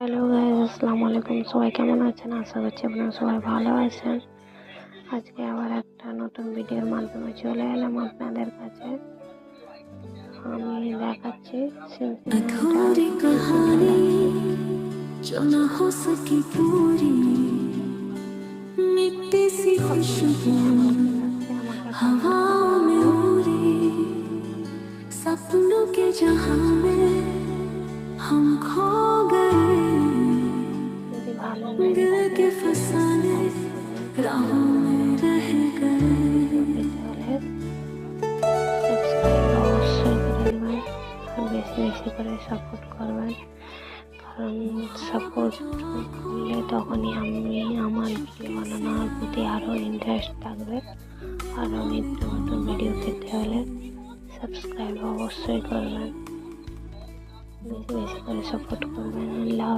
Hello guys, আসসালামু আলাইকুম। সবাই কেমন আছেন? আশা করছি আপনারা সবাই ভালো আছেন। আজকে আবার একটা নতুন ভিডিওর মাধ্যমে চলে এলাম আপনাদের কাছে। আমি দেখাচ্ছি अधूरी कहानी जो न हो सकी पूरी, मिट्टी सी खुशबू हवाओं में उड़ी, सपनों के जहां में हम खो गए, दिल के फसाने राहों में रह गए। বেশি বেশি করে সাপোর্ট করবেন, কারণ সাপোর্ট করলে তখনই আমি আমার ভিডিও বানানোর প্রতি আরও ইন্টারেস্ট থাকবে। আরও নিত্য নতুন ভিডিও পেতে হলে সাবস্ক্রাইব অবশ্যই করবেন, বেশি বেশি করে সাপোর্ট করবেন। আল্লাহ।